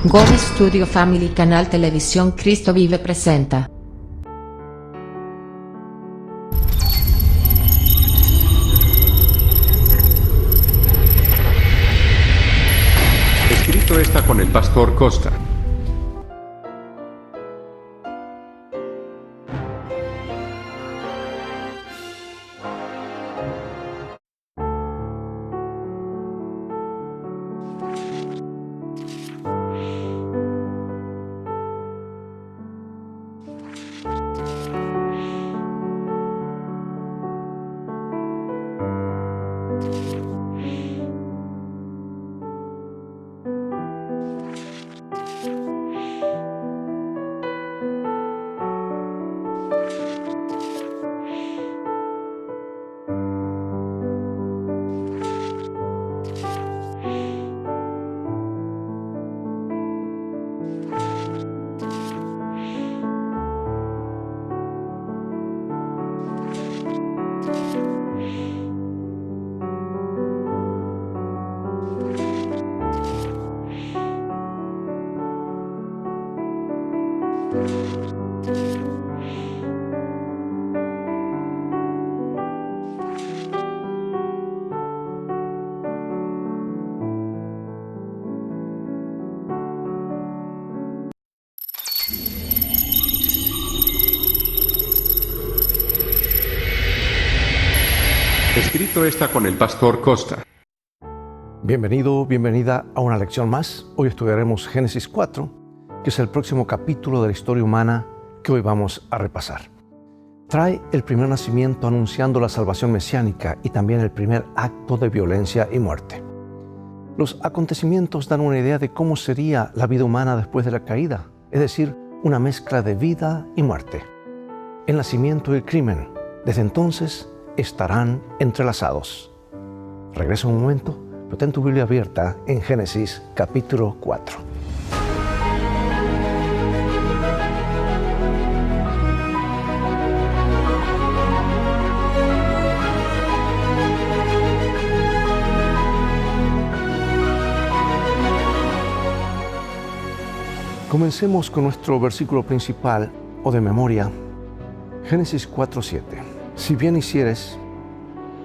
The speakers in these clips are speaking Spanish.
Gobe Studio Family Canal Televisión Cristo Vive presenta. Escrito está con el Pastor Costa. Escrito está con el Pastor Costa. Bienvenido, bienvenida a una lección más. Hoy estudiaremos Génesis 4, que es el próximo capítulo de la historia humana que hoy vamos a repasar. Trae el primer nacimiento anunciando la salvación mesiánica y también el primer acto de violencia y muerte. Los acontecimientos dan una idea de cómo sería la vida humana después de la caída, es decir, una mezcla de vida y muerte. El nacimiento y el crimen, desde entonces, estarán entrelazados. Regresa un momento, pero ten tu Biblia abierta en Génesis capítulo 4. Comencemos con nuestro versículo principal o de memoria, Génesis 4:7. Si bien hicieres,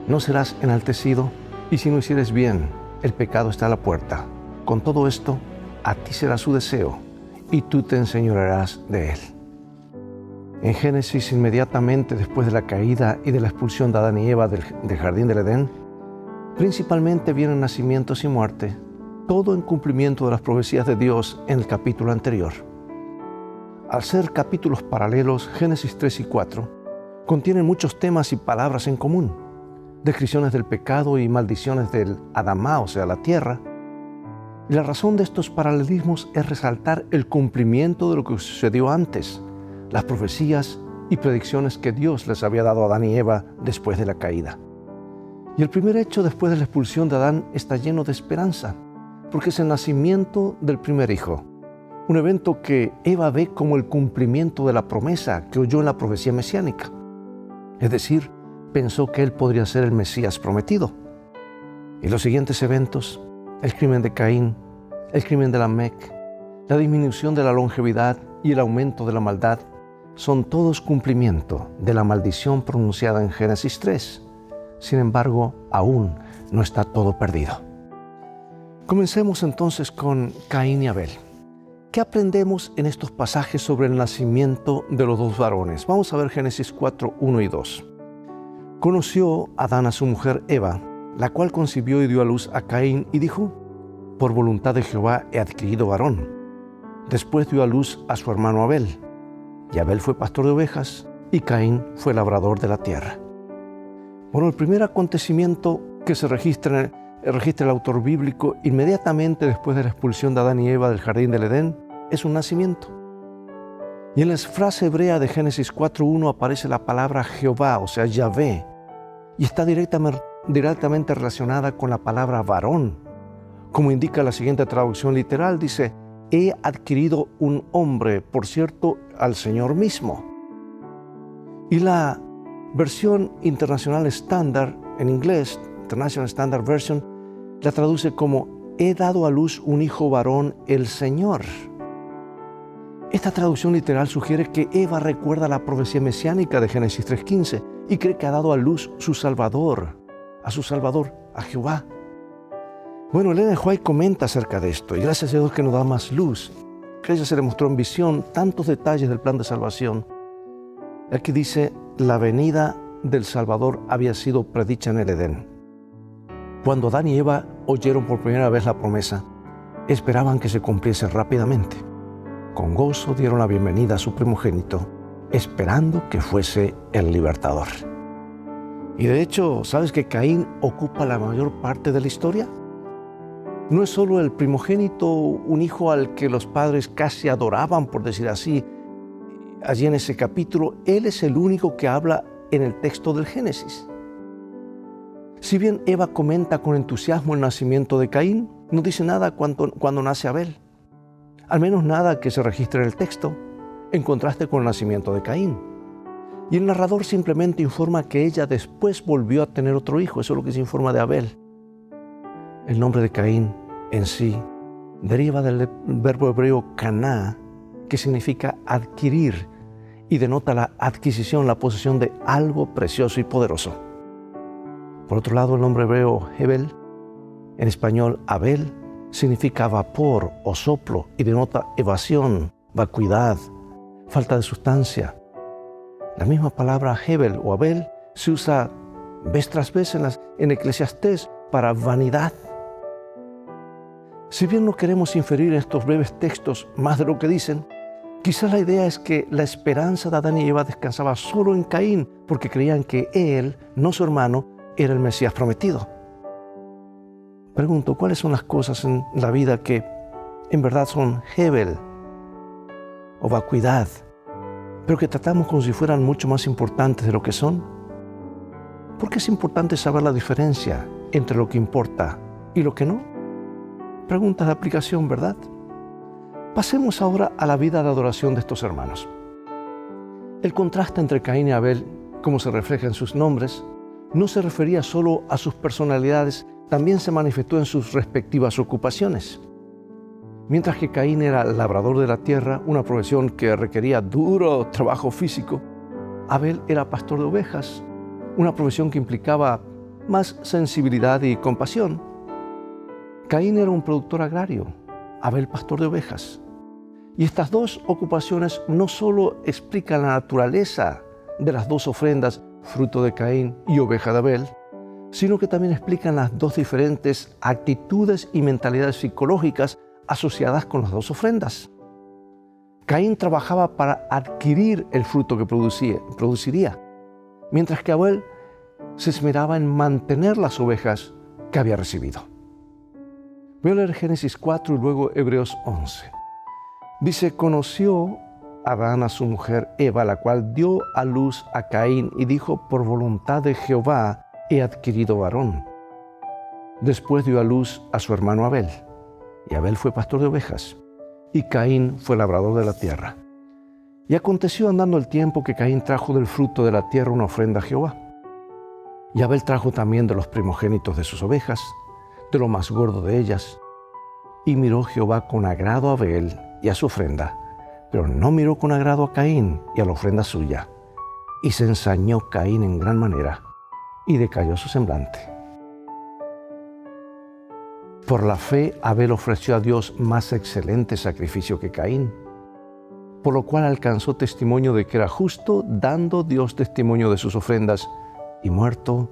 no serás enaltecido, y si no hicieres bien, el pecado está a la puerta. Con todo esto, a ti será su deseo, y tú te enseñorearás de él. En Génesis, inmediatamente después de la caída y de la expulsión de Adán y Eva del jardín del Edén, principalmente vienen nacimientos y muerte, todo en cumplimiento de las profecías de Dios en el capítulo anterior. Al ser capítulos paralelos, Génesis 3 y 4 contienen muchos temas y palabras en común, descripciones del pecado y maldiciones del Adamá, o sea, la tierra. Y la razón de estos paralelismos es resaltar el cumplimiento de lo que sucedió antes, las profecías y predicciones que Dios les había dado a Adán y Eva después de la caída. Y el primer hecho después de la expulsión de Adán está lleno de esperanza, porque es el nacimiento del primer hijo, un evento que Eva ve como el cumplimiento de la promesa que oyó en la profecía mesiánica. Es decir, pensó que él podría ser el Mesías prometido. Y los siguientes eventos, el crimen de Caín, el crimen de Lamec, la disminución de la longevidad y el aumento de la maldad, son todos cumplimiento de la maldición pronunciada en Génesis 3. Sin embargo, aún no está todo perdido. Comencemos entonces con Caín y Abel. ¿Qué aprendemos en estos pasajes sobre el nacimiento de los dos varones? Vamos a ver Génesis 4, 1 y 2. Conoció Adán a su mujer Eva, la cual concibió y dio a luz a Caín y dijo: por voluntad de Jehová he adquirido varón. Después dio a luz a su hermano Abel. Y Abel fue pastor de ovejas y Caín fue labrador de la tierra. Bueno, el primer acontecimiento que se registra el autor bíblico inmediatamente después de la expulsión de Adán y Eva del jardín del Edén es un nacimiento. Y en la frase hebrea de Génesis 4:1 aparece la palabra Jehová, o sea, Yahvé, y está directamente relacionada con la palabra varón. Como indica la siguiente traducción literal, dice: he adquirido un hombre, por cierto, al Señor mismo. Y la versión internacional estándar en inglés, International Standard Version, la traduce como he dado a luz un hijo varón, el Señor. Esta traducción literal sugiere que Eva recuerda la profecía mesiánica de Génesis 3:15 y cree que ha dado a luz su Salvador, a Jehová. Bueno, Ellen White comenta acerca de esto, y gracias a Dios que nos da más luz, que a ella se le mostró en visión tantos detalles del plan de salvación. Aquí dice, la venida del Salvador había sido predicha en el Edén. Cuando Adán y Eva oyeron por primera vez la promesa, esperaban que se cumpliese rápidamente. Con gozo dieron la bienvenida a su primogénito, esperando que fuese el libertador. Y de hecho, ¿sabes que Caín ocupa la mayor parte de la historia? No es solo el primogénito, un hijo al que los padres casi adoraban, por decir así, allí en ese capítulo, él es el único que habla en el texto del Génesis. Si bien Eva comenta con entusiasmo el nacimiento de Caín, no dice nada cuando nace Abel. Al menos nada que se registre en el texto, en contraste con el nacimiento de Caín. Y el narrador simplemente informa que ella después volvió a tener otro hijo, eso es lo que se informa de Abel. El nombre de Caín en sí deriva del verbo hebreo caná, que significa adquirir y denota la adquisición, la posesión de algo precioso y poderoso. Por otro lado, el nombre hebreo Hebel, en español Abel, significa vapor o soplo y denota evasión, vacuidad, falta de sustancia. La misma palabra Hebel o Abel se usa vez tras vez en Eclesiastés para vanidad. Si bien no queremos inferir en estos breves textos más de lo que dicen, quizás la idea es que la esperanza de Adán y Eva descansaba solo en Caín porque creían que él, no su hermano, era el Mesías prometido. Pregunto, ¿cuáles son las cosas en la vida que en verdad son Hebel o vacuidad, pero que tratamos como si fueran mucho más importantes de lo que son? ¿Por qué es importante saber la diferencia entre lo que importa y lo que no? Preguntas de aplicación, ¿verdad? Pasemos ahora a la vida de adoración de estos hermanos. El contraste entre Caín y Abel, como se refleja en sus nombres, no se refería solo a sus personalidades, también se manifestó en sus respectivas ocupaciones. Mientras que Caín era labrador de la tierra, una profesión que requería duro trabajo físico, Abel era pastor de ovejas, una profesión que implicaba más sensibilidad y compasión. Caín era un productor agrario, Abel pastor de ovejas. Y estas dos ocupaciones no solo explican la naturaleza de las dos ofrendas, fruto de Caín y oveja de Abel, sino que también explican las dos diferentes actitudes y mentalidades psicológicas asociadas con las dos ofrendas. Caín trabajaba para adquirir el fruto que produciría, mientras que Abel se esmeraba en mantener las ovejas que había recibido. Voy a leer Génesis 4 y luego Hebreos 11. Dice, conoció Adán a su mujer Eva, la cual dio a luz a Caín y dijo, por voluntad de Jehová he adquirido varón. Después dio a luz a su hermano Abel, y Abel fue pastor de ovejas, y Caín fue labrador de la tierra. Y aconteció andando el tiempo que Caín trajo del fruto de la tierra una ofrenda a Jehová. Y Abel trajo también de los primogénitos de sus ovejas, de lo más gordo de ellas. Y miró Jehová con agrado a Abel y a su ofrenda, pero no miró con agrado a Caín y a la ofrenda suya. Y se ensañó Caín en gran manera, y decayó su semblante. Por la fe, Abel ofreció a Dios más excelente sacrificio que Caín, por lo cual alcanzó testimonio de que era justo, dando Dios testimonio de sus ofrendas, y muerto,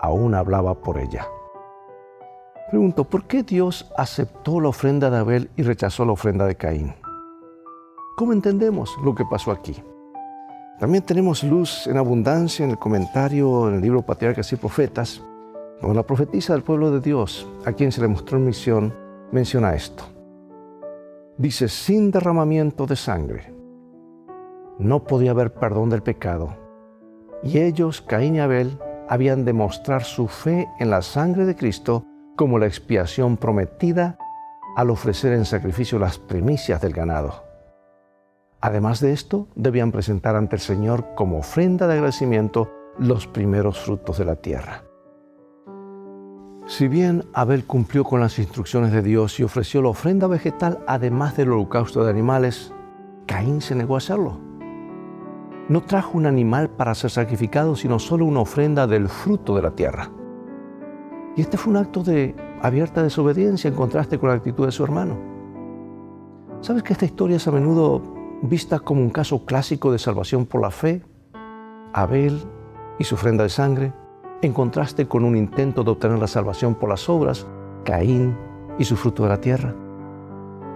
aún hablaba por ella. Pregunto, ¿por qué Dios aceptó la ofrenda de Abel y rechazó la ofrenda de Caín? ¿Cómo entendemos lo que pasó aquí? También tenemos luz en abundancia en el comentario en el libro Patriarcas y Profetas, donde la profetisa del pueblo de Dios, a quien se le mostró en misión, menciona esto. Dice, sin derramamiento de sangre, no podía haber perdón del pecado. Y ellos, Caín y Abel, habían de mostrar su fe en la sangre de Cristo como la expiación prometida al ofrecer en sacrificio las primicias del ganado. Además de esto, debían presentar ante el Señor como ofrenda de agradecimiento los primeros frutos de la tierra. Si bien Abel cumplió con las instrucciones de Dios y ofreció la ofrenda vegetal además del holocausto de animales, Caín se negó a hacerlo. No trajo un animal para ser sacrificado, sino solo una ofrenda del fruto de la tierra. Y este fue un acto de abierta desobediencia en contraste con la actitud de su hermano. ¿Sabes que esta historia es a menudo vista como un caso clásico de salvación por la fe? Abel y su ofrenda de sangre, en contraste con un intento de obtener la salvación por las obras, Caín y su fruto de la tierra.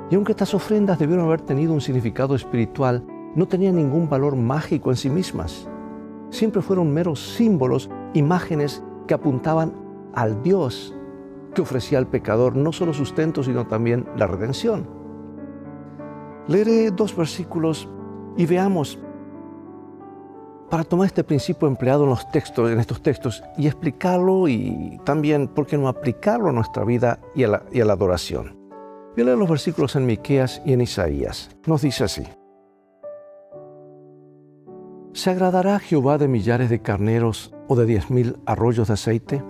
Y aunque estas ofrendas debieron haber tenido un significado espiritual, no tenían ningún valor mágico en sí mismas. Siempre fueron meros símbolos, imágenes que apuntaban al Dios que ofrecía al pecador no solo sustento, sino también la redención. Leeré 2 versículos y veamos, para tomar este principio empleado en estos textos y explicarlo y también, ¿por qué no aplicarlo a nuestra vida y a la adoración? Voy a leer los versículos en Miqueas y en Isaías. Nos dice así: ¿Se agradará Jehová de millares de carneros o de 10,000 arroyos de aceite?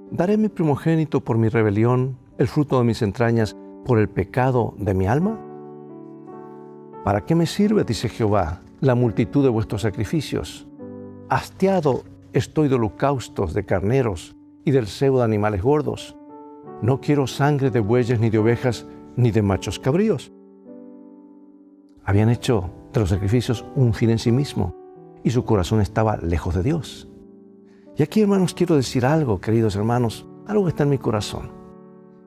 ¿Daré mi primogénito por mi rebelión, el fruto de mis entrañas por el pecado de mi alma? ¿Para qué me sirve, dice Jehová, la multitud de vuestros sacrificios? Hastiado estoy de holocaustos de carneros y del cebo de animales gordos. No quiero sangre de bueyes, ni de ovejas, ni de machos cabríos. Habían hecho de los sacrificios un fin en sí mismo, y su corazón estaba lejos de Dios. Y aquí, hermanos, quiero decir algo, queridos hermanos, algo que está en mi corazón.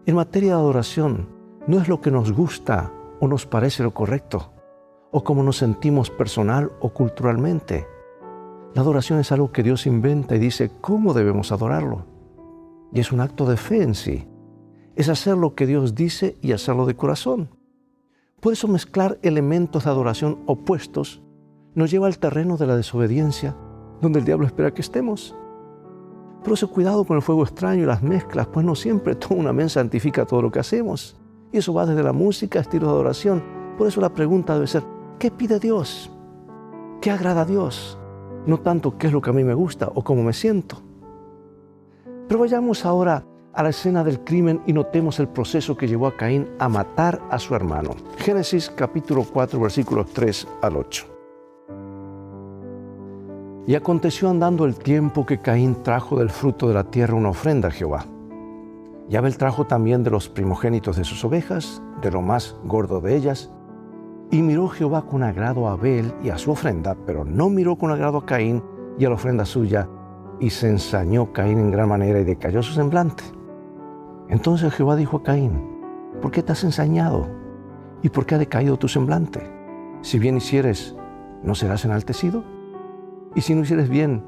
En materia de adoración, no es lo que nos gusta o nos parece lo correcto, o como nos sentimos personal o culturalmente. La adoración es algo que Dios inventa y dice cómo debemos adorarlo. Y es un acto de fe en sí. Es hacer lo que Dios dice y hacerlo de corazón. Por eso mezclar elementos de adoración opuestos nos lleva al terreno de la desobediencia, donde el diablo espera que estemos. Pero eso, cuidado con el fuego extraño y las mezclas, pues no siempre toda una mesa santifica todo lo que hacemos. Y eso va desde la música a estilos de adoración. Por eso la pregunta debe ser, ¿qué pide Dios? ¿Qué agrada a Dios? No tanto qué es lo que a mí me gusta o cómo me siento. Pero vayamos ahora a la escena del crimen y notemos el proceso que llevó a Caín a matar a su hermano. Génesis capítulo 4, versículos 3 al 8. Y aconteció andando el tiempo que Caín trajo del fruto de la tierra una ofrenda a Jehová. Y Abel trajo también de los primogénitos de sus ovejas, de lo más gordo de ellas. Y miró Jehová con agrado a Abel y a su ofrenda, pero no miró con agrado a Caín y a la ofrenda suya. Y se ensañó Caín en gran manera y decayó su semblante. Entonces Jehová dijo a Caín: ¿por qué te has ensañado? ¿Y por qué ha decaído tu semblante? Si bien hicieres, ¿no serás enaltecido? Y si no hicieres bien,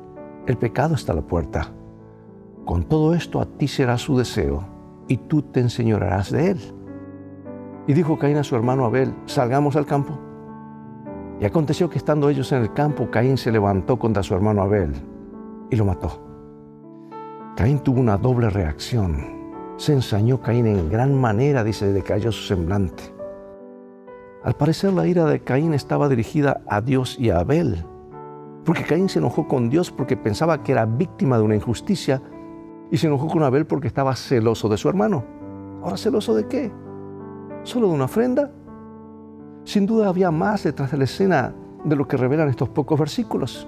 el pecado está a la puerta. Con todo esto a ti será su deseo, y tú te enseñorearás de él. Y dijo Caín a su hermano Abel: salgamos al campo. Y aconteció que estando ellos en el campo, Caín se levantó contra su hermano Abel y lo mató. Caín tuvo una doble reacción. Se ensañó Caín en gran manera, dice, decayó su semblante. Al parecer la ira de Caín estaba dirigida a Dios y a Abel, porque Caín se enojó con Dios porque pensaba que era víctima de una injusticia, y se enojó con Abel porque estaba celoso de su hermano. ¿Ahora celoso de qué? ¿Solo de una ofrenda? Sin duda había más detrás de la escena de lo que revelan estos pocos versículos.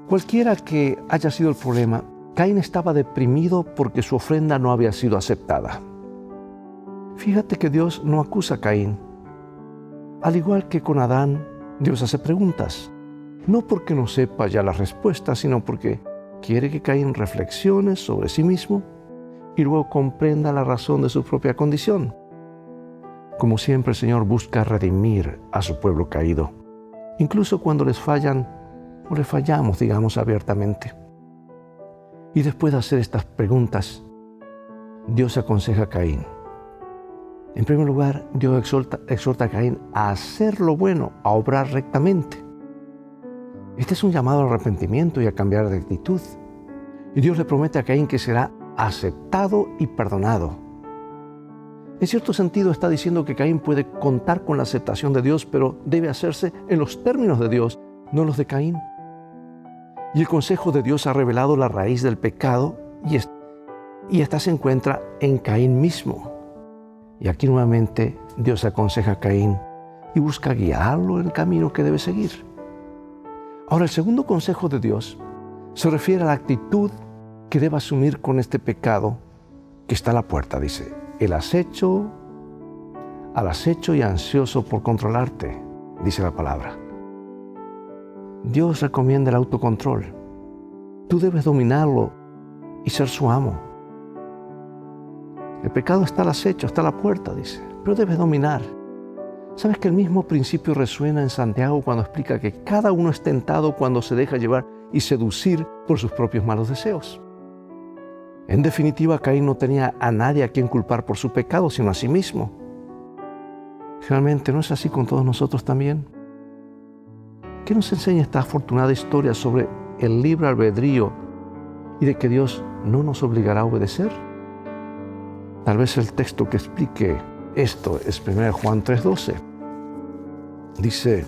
Cualquiera que haya sido el problema, Caín estaba deprimido porque su ofrenda no había sido aceptada. Fíjate que Dios no acusa a Caín. Al igual que con Adán, Dios hace preguntas. No porque no sepa ya las respuestas, sino porque quiere que Caín reflexione sobre sí mismo y luego comprenda la razón de su propia condición. Como siempre, el Señor busca redimir a su pueblo caído, incluso cuando les fallan o les fallamos, digamos, abiertamente. Y después de hacer estas preguntas, Dios aconseja a Caín. En primer lugar, Dios exhorta a Caín a hacer lo bueno, a obrar rectamente. Este es un llamado al arrepentimiento y a cambiar de actitud. Y Dios le promete a Caín que será aceptado y perdonado. En cierto sentido está diciendo que Caín puede contar con la aceptación de Dios, pero debe hacerse en los términos de Dios, no los de Caín. Y el consejo de Dios ha revelado la raíz del pecado Y esta se encuentra en Caín mismo. Y aquí nuevamente Dios aconseja a Caín y busca guiarlo en el camino que debe seguir. Ahora, el segundo consejo de Dios se refiere a la actitud que debe asumir con este pecado que está a la puerta. Dice, al acecho y ansioso por controlarte, dice la palabra. Dios recomienda el autocontrol. Tú debes dominarlo y ser su amo. El pecado está al acecho, está a la puerta, dice, pero debes dominar. ¿Sabes que el mismo principio resuena en Santiago cuando explica que cada uno es tentado cuando se deja llevar y seducir por sus propios malos deseos? En definitiva, Caín no tenía a nadie a quien culpar por su pecado, sino a sí mismo. Realmente, ¿no es así con todos nosotros también? ¿Qué nos enseña esta afortunada historia sobre el libre albedrío y de que Dios no nos obligará a obedecer? Tal vez el texto que explique esto es 1 Juan 3:12. Dice,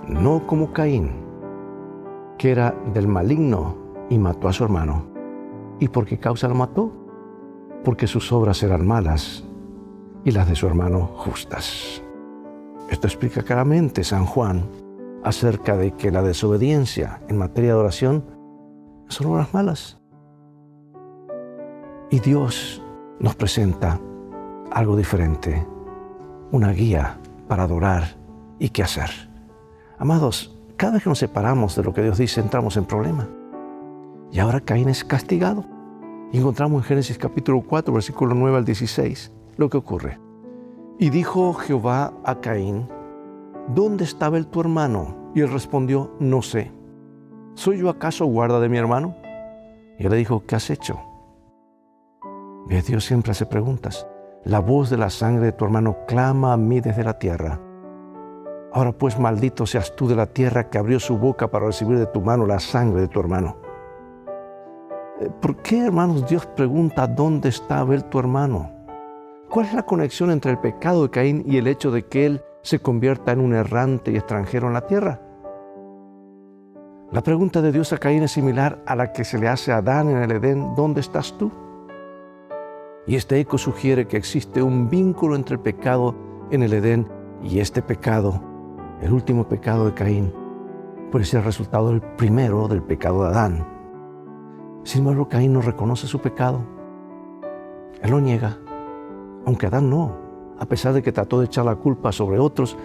no como Caín, que era del maligno y mató a su hermano. ¿Y por qué causa lo mató? Porque sus obras eran malas y las de su hermano justas. Esto explica claramente San Juan acerca de que la desobediencia en materia de oración son obras malas. Y Dios nos presenta algo diferente, una guía para adorar y qué hacer. Amados, cada vez que nos separamos de lo que Dios dice, entramos en problema. Y ahora Caín es castigado. Y encontramos en Génesis capítulo 4, versículo 9 al 16, lo que ocurre. Y dijo Jehová a Caín, ¿dónde está Abel tu hermano? Y él respondió, no sé. ¿Soy yo acaso guarda de mi hermano? Y él le dijo, ¿qué has hecho? Y Dios siempre hace preguntas. La voz de la sangre de tu hermano clama a mí desde la tierra. Ahora pues maldito seas tú de la tierra que abrió su boca para recibir de tu mano la sangre de tu hermano. ¿Por qué, hermanos, Dios pregunta dónde está Abel tu hermano? ¿Cuál es la conexión entre el pecado de Caín y el hecho de que él se convierta en un errante y extranjero en la tierra? La pregunta de Dios a Caín es similar a la que se le hace a Adán en el Edén, ¿dónde estás tú? Y este eco sugiere que existe un vínculo entre el pecado en el Edén y este pecado, el último pecado de Caín, puede ser el resultado del primero del pecado de Adán. Sin embargo, Caín no reconoce su pecado. Él lo niega, aunque Adán no. A pesar de que trató de echar la culpa sobre otros,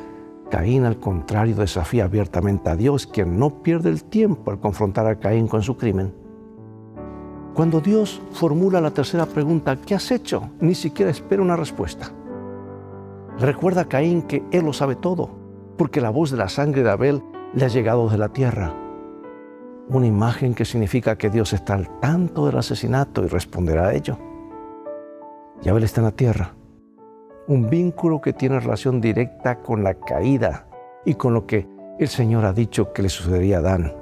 Caín, al contrario, desafía abiertamente a Dios, quien no pierde el tiempo al confrontar a Caín con su crimen. Cuando Dios formula la tercera pregunta, ¿qué has hecho?, ni siquiera espera una respuesta. Recuerda a Caín que él lo sabe todo, porque la voz de la sangre de Abel le ha llegado de la tierra. Una imagen que significa que Dios está al tanto del asesinato y responderá a ello. Y Abel está en la tierra. Un vínculo que tiene relación directa con la caída y con lo que el Señor ha dicho que le sucedería a Adán.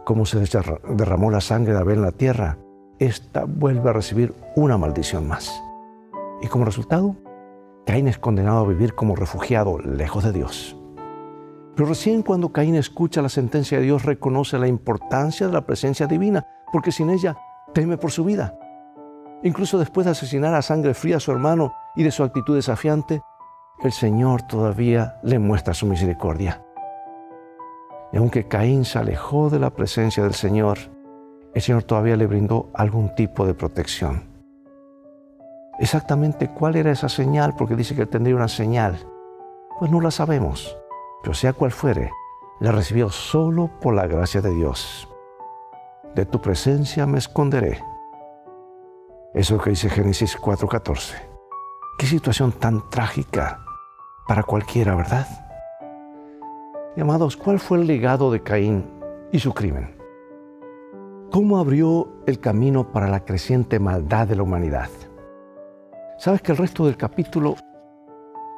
Como se derramó la sangre de Abel en la tierra, ésta vuelve a recibir una maldición más. Y como resultado, Caín es condenado a vivir como refugiado lejos de Dios. Pero recién cuando Caín escucha la sentencia de Dios, reconoce la importancia de la presencia divina, porque sin ella teme por su vida. Incluso después de asesinar a sangre fría a su hermano y de su actitud desafiante, el Señor todavía le muestra su misericordia. Y aunque Caín se alejó de la presencia del Señor, el Señor todavía le brindó algún tipo de protección. Exactamente cuál era esa señal, porque dice que él tendría una señal, pues no la sabemos. Pero sea cual fuere, la recibió solo por la gracia de Dios. De tu presencia me esconderé. Eso es lo que dice Génesis 4:14. Qué situación tan trágica para cualquiera, ¿verdad? Y amados, ¿cuál fue el legado de Caín y su crimen? ¿Cómo abrió el camino para la creciente maldad de la humanidad? ¿Sabes que el resto del capítulo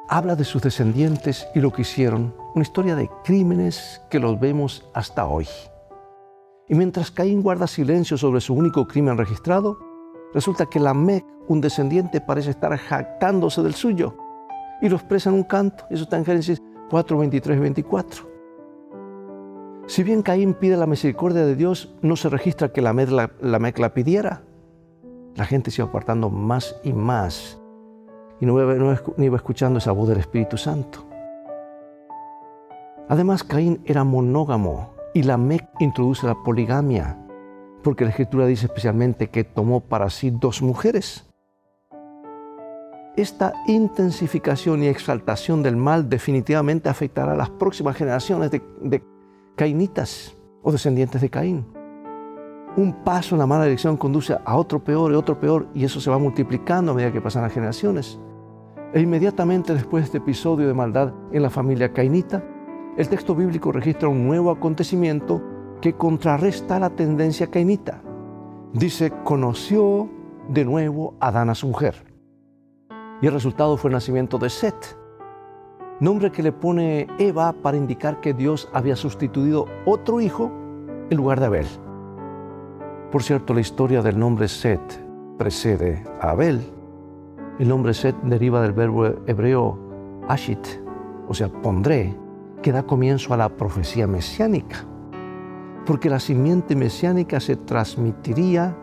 habla de sus descendientes y lo que hicieron? Una historia de crímenes que los vemos hasta hoy. Y mientras Caín guarda silencio sobre su único crimen registrado, resulta que Lamec, un descendiente, parece estar jactándose del suyo y lo expresa en un canto. Eso está en Génesis 4, 23 y 24. Si bien Caín pide la misericordia de Dios, no se registra que Lamec la pidiera. La gente se iba apartando más y más y no iba escuchando esa voz del Espíritu Santo. Además, Caín era monógamo y Lamec introduce la poligamia, porque la Escritura dice especialmente que tomó para sí 2 mujeres. Esta intensificación y exaltación del mal definitivamente afectará a las próximas generaciones de cainitas o descendientes de Caín. Un paso en la mala dirección conduce a otro peor, y eso se va multiplicando a medida que pasan las generaciones. E inmediatamente después de este episodio de maldad en la familia cainita, el texto bíblico registra un nuevo acontecimiento que contrarresta la tendencia cainita. Dice, conoció de nuevo Adán a su mujer. Y el resultado fue el nacimiento de Set, nombre que le pone Eva para indicar que Dios había sustituido otro hijo en lugar de Abel. Por cierto, la historia del nombre Set precede a Abel. El nombre Set deriva del verbo hebreo ashit, o sea, pondré, que da comienzo a la profecía mesiánica, porque la simiente mesiánica se transmitiría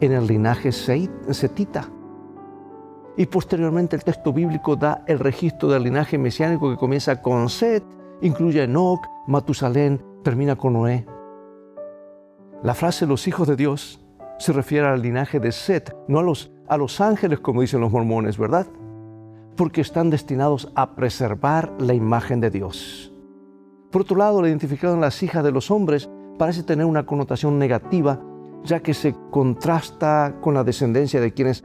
en el linaje setita. Y posteriormente el texto bíblico da el registro del linaje mesiánico que comienza con Set, incluye a Enoc, Matusalén, termina con Noé. La frase los hijos de Dios se refiere al linaje de Set, no a los ángeles como dicen los mormones, ¿verdad? Porque están destinados a preservar la imagen de Dios. Por otro lado, la identificación de las hijas de los hombres parece tener una connotación negativa, ya que se contrasta con la descendencia de quienes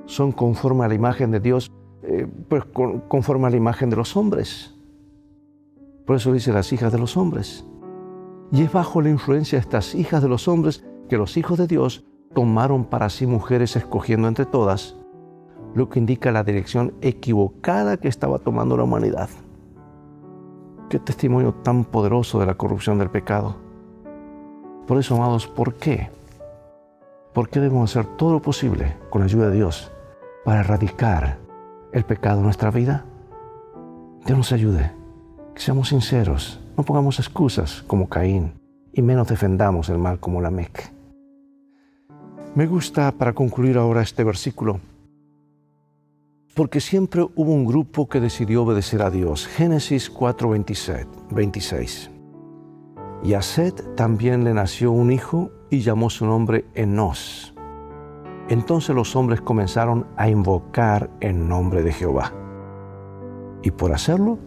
son conforme a la imagen de Dios, conforme a la imagen de los hombres. Por eso dice las hijas de los hombres. Y es bajo la influencia de estas hijas de los hombres que los hijos de Dios tomaron para sí mujeres escogiendo entre todas, lo que indica la dirección equivocada que estaba tomando la humanidad. Qué testimonio tan poderoso de la corrupción del pecado. Por eso, amados, ¿por qué? ¿Por qué debemos hacer todo lo posible con la ayuda de Dios para erradicar el pecado en nuestra vida? Dios nos ayude, que seamos sinceros, no pongamos excusas como Caín y menos defendamos el mal como Lamec. Me gusta, para concluir ahora este versículo, porque siempre hubo un grupo que decidió obedecer a Dios. Génesis 4:26. Y a Set también le nació un hijo y llamó su nombre Enos. Entonces los hombres comenzaron a invocar el nombre de Jehová. Y por hacerlo,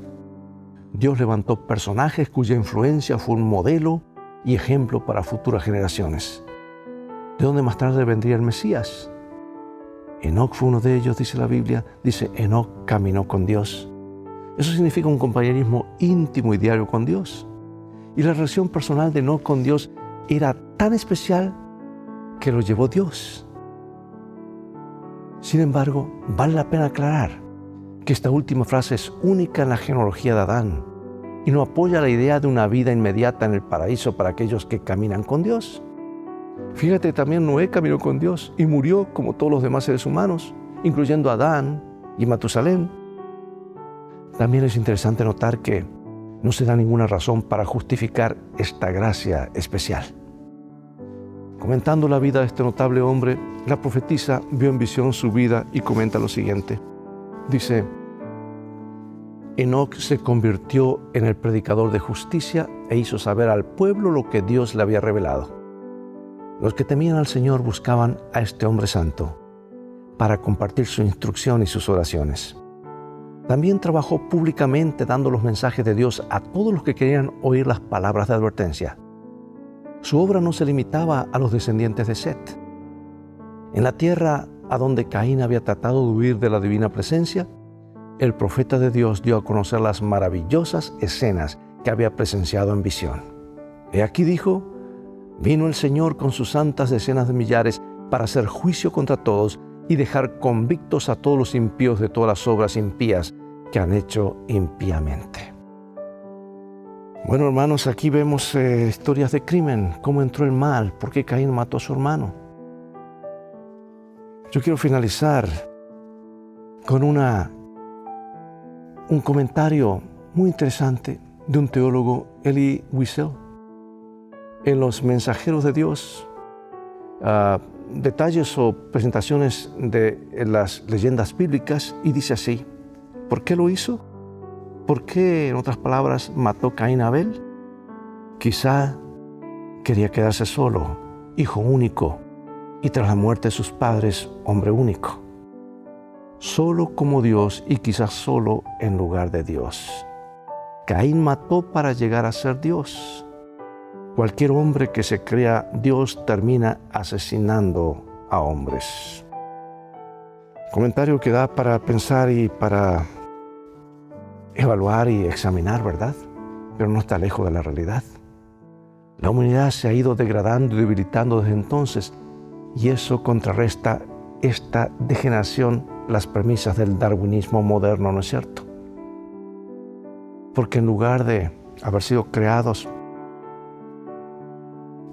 Dios levantó personajes cuya influencia fue un modelo y ejemplo para futuras generaciones, de donde más tarde vendría el Mesías. Enoc fue uno de ellos, dice la Biblia. Dice, Enoc caminó con Dios. Eso significa un compañerismo íntimo y diario con Dios. Y la relación personal de Enoc con Dios era tan especial que lo llevó Dios. Sin embargo, vale la pena aclarar que esta última frase es única en la genealogía de Adán y no apoya la idea de una vida inmediata en el paraíso para aquellos que caminan con Dios. Fíjate, también Noé caminó con Dios y murió como todos los demás seres humanos, incluyendo a Adán y Matusalén. También es interesante notar que no se da ninguna razón para justificar esta gracia especial. Comentando la vida de este notable hombre, la profetisa vio en visión su vida y comenta lo siguiente. Dice, Enoc se convirtió en el predicador de justicia e hizo saber al pueblo lo que Dios le había revelado. Los que temían al Señor buscaban a este hombre santo para compartir su instrucción y sus oraciones. También trabajó públicamente dando los mensajes de Dios a todos los que querían oír las palabras de advertencia. Su obra no se limitaba a los descendientes de Set. En la tierra a donde Caín había tratado de huir de la divina presencia, el profeta de Dios dio a conocer las maravillosas escenas que había presenciado en visión. He aquí, dijo, vino el Señor con sus santas decenas de millares para hacer juicio contra todos y dejar convictos a todos los impíos de todas las obras impías que han hecho impíamente. Bueno, hermanos, aquí vemos historias de crimen, cómo entró el mal, por qué Caín mató a su hermano. Yo quiero finalizar con un comentario muy interesante de un teólogo, Elie Wiesel. En Los Mensajeros de Dios, detalles o presentaciones de las leyendas bíblicas y dice así: ¿por qué lo hizo? ¿Por qué, en otras palabras, mató Caín a Abel? Quizá quería quedarse solo, hijo único, y tras la muerte de sus padres, hombre único. Solo como Dios y quizás solo en lugar de Dios. Caín mató para llegar a ser Dios. Cualquier hombre que se crea Dios termina asesinando a hombres. Comentario que da para pensar y para evaluar y examinar, ¿verdad? Pero no está lejos de la realidad. La humanidad se ha ido degradando y debilitando desde entonces, y eso contrarresta esta degeneración, las premisas del darwinismo moderno, ¿no es cierto? Porque en lugar de haber sido creados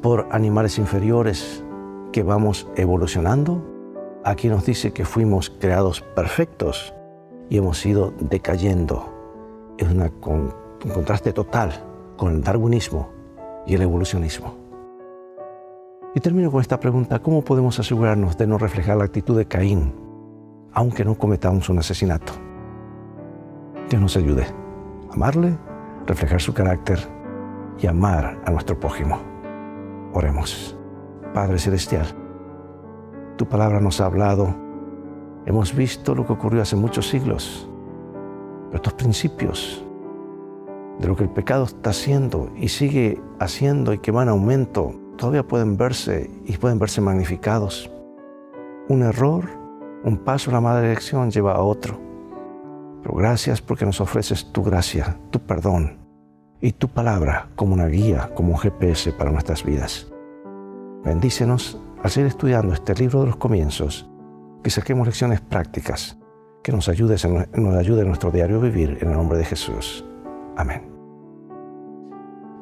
por animales inferiores que vamos evolucionando, aquí nos dice que fuimos creados perfectos y hemos ido decayendo. Es un contraste total con el darwinismo y el evolucionismo. Y termino con esta pregunta: ¿cómo podemos asegurarnos de no reflejar la actitud de Caín, aunque no cometamos un asesinato? Dios nos ayude a amarle, reflejar su carácter y amar a nuestro prójimo. Oremos. Padre Celestial, tu palabra nos ha hablado. Hemos visto lo que ocurrió hace muchos siglos. Pero estos principios de lo que el pecado está haciendo y sigue haciendo y que van en aumento, todavía pueden verse magnificados. Un error, un paso en la mala dirección lleva a otro. Pero gracias porque nos ofreces tu gracia, tu perdón y tu palabra como una guía, como un GPS para nuestras vidas. Bendícenos al seguir estudiando este libro de los comienzos, que saquemos lecciones prácticas, que nos ayude en nuestro diario vivir, en el nombre de Jesús. Amén.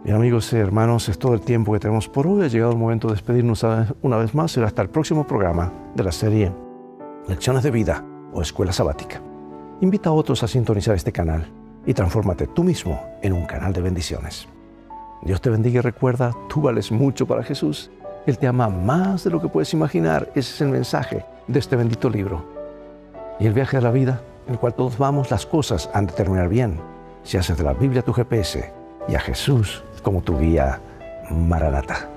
Bien, amigos y hermanos, es todo el tiempo que tenemos por hoy. Ha llegado el momento de despedirnos una vez más. Será hasta el próximo programa de la serie Lecciones de Vida o Escuela Sabática. Invita a otros a sintonizar este canal y transfórmate tú mismo en un canal de bendiciones. Dios te bendiga y recuerda, tú vales mucho para Jesús. Él te ama más de lo que puedes imaginar. Ese es el mensaje de este bendito libro. Y el viaje de la vida, en el cual todos vamos, las cosas han de terminar bien si haces de la Biblia tu GPS y a Jesús como tu guía. Maranata.